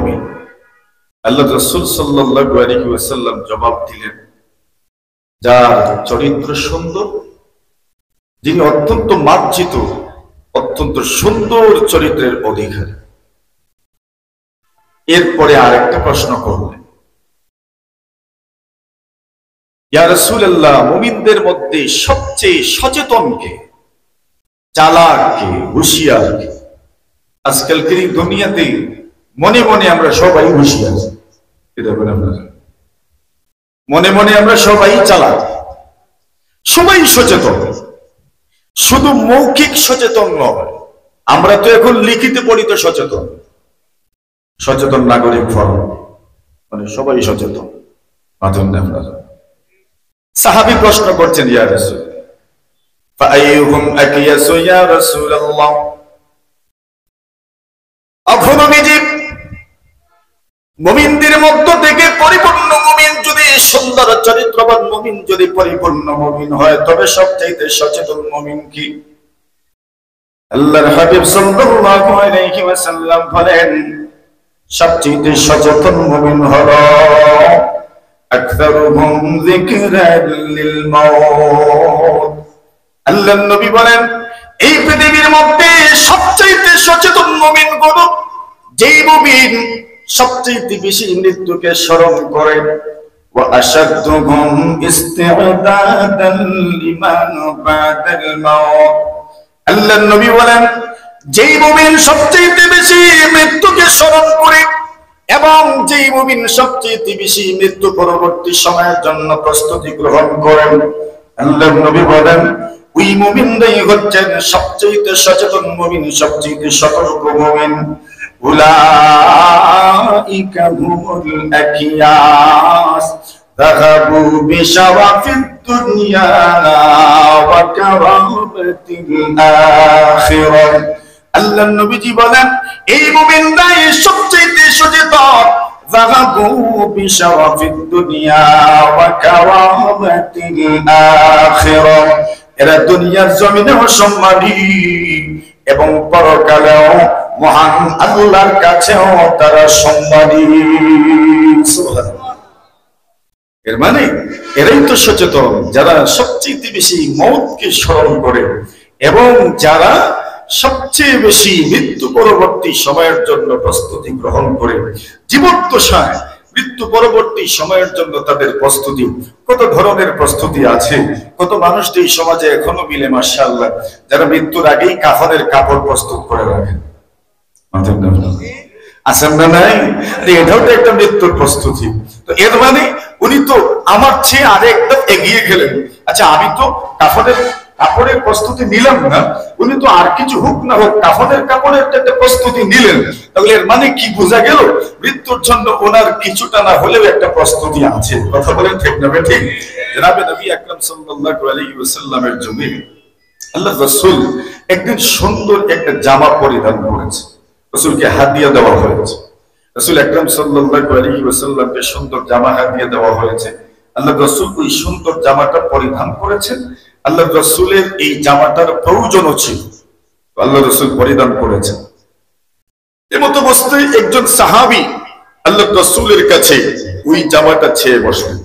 মুমিন? আল্লাহ রাসূল সাল্লাল্লাহু আলাইহি ওয়াসাল্লাম জবাব দিলেন, যার চরিত্র সুন্দর, যিনি অত্যন্ত মার্জিত, অত্যন্ত সুন্দর চরিত্রের অধিকারী। এরপরে আরেকটা প্রশ্ন করলেন, ইয়া রাসূলুল্লাহ, মুমিনদের মধ্যে সবচেয়ে সচেতন কে, চালাক কে, হুঁশিয়ার কে? আজকালকার দুনিয়াতে মনে মনে আমরা সবাই হুঁশিয়ার, মনে মনে আমরা সবাই চালাক, সবাই সচেতন। শুধু মৌখিক সচেতন নয়, আমরা তো এখন লিখিত পড়িত সচেতন, সচেতন নাগরিক ফরম, মানে সবাই সচেতন। সাহাবী প্রশ্ন করছেন, ইয়া রাসূল, ফাআইয়ুহুম আকিয়াসু ইয়া রাসূলুল্লাহ, মুমিনদের মধ্য থেকে পরিপূর্ণ মুমিন যদি, সুন্দর চরিত্রবান মুমিন যদি পরিপূর্ণ মুমিন হয়, তবে সবচাইতে সচেতন মুমিন কি? আল্লাহর হাবিব সাল্লাল্লাহু আলাইহি ওয়াসাল্লাম বলেন, সবচাইতে সচেতন মুমিন হলো আকসারুহুম যিকরান লিল মাউত। আল্লাহর নবী বলেন, এই পৃথিবীর মধ্যে সবচাইতে সচেতন মুমিন কোন, যেই মুমিন সবচেয়ে বেশি মৃত্যুকে স্মরণ করে। ওয়া আশাদ্দুহুম ইস্তি'দাদান লিমান বাদাল মাউত। আল্লাহর নবী বলেন, যেই মুমিন সবচেয়ে বেশি মৃত্যুকে স্মরণ করে এবং যেই মুমিন সবচেয়ে বেশি মৃত্যু পরবর্তী সময়ের জন্য প্রস্তুতি গ্রহণ করেন, আল্লাহর নবী বলেন, ওই মুমিনরাই হচ্ছেন সবচেয়ে সচেতন মুমিন, সবচেয়ে সতর্ক মুমিন। উলাইকা হুমুল আকিয়াস যাহাবু বিশাওয়াফিদ দুনিয়া ওয়া কারামাতিল আখিরাহ। আল্লাহর নবীজি বলেন, এই মুমিনরাই সবচেয়ে সচেতন, যাহাবু বিশাওয়াফিদ দুনিয়া ওয়া কারামাতিল আখিরাহ। এরা দুনিয়ার জমিনেও সম্মানী এবং পরকালেও মহান আল্লাহর কাছেও তারা সম্মানী। এর মানে এরাই তো সচেতন, যারা সবচেয়ে বেশি মওতকে স্মরণ করে এবং যারা সবচেয়ে বেশি মৃত্যু পরবর্তী সময়ের জন্য প্রস্তুতি গ্রহণ করে। জীবদ্দশায় মৃত্যু পরবর্তী সময়ের জন্য তাদের প্রস্তুতি, কত ধরনের প্রস্তুতি আছে। কত মানুষ এই সমাজে এখনো মিলে মাশাআল্লাহ, যারা মৃত্যুর আগেই কাফনের কাপড় প্রস্তুত করে রাখেন, আছেন না নাই? এটাও তো একটা মৃত্যুর প্রস্তুতি। তো এর মানে উনি তো আমার চেয়ে আরে একদম এগিয়ে গেলেন। আচ্ছা, আমি তো কাপড়ের প্রস্তুতি নিলাম না, উনি তো আর কিছু হোক না হোক কাফনের কাপড়ের একটা প্রস্তুতি নিলেন। তাহলে এর মানে কি বোঝা গেল? মৃত্যুর জন্য ওনার কিছুটা না হলেও একটা প্রস্তুতি আছে। কথা বলেন ঠিক না? ঠিক। জনাবে নবী আকরাম সাল্লাল্লাহু আলাইহি ওয়াসাল্লামের জন্য আল্লাহর রাসূল একদিন সুন্দর একটা জামা পরিধান করেছে, রাসূলকে হাদিয়া দেওয়া হয়েছে। রাসূল আকরাম সাল্লাল্লাহু আলাইহি ওয়াসাল্লামকে সুন্দর জামা হাদিয়া দেওয়া হয়েছে। আল্লাহর রাসূল ওই সুন্দর জামাটা পরিধান করেছেন। আল্লাহর রাসূলের এই জামাটার প্রয়োজনও ছিল, আল্লাহর রাসূল পরিধান করেছেন। এমত অবস্থায় একজন সাহাবী আল্লাহর রাসূলের কাছে ওই জামাটা ছেয়ে বসলেন।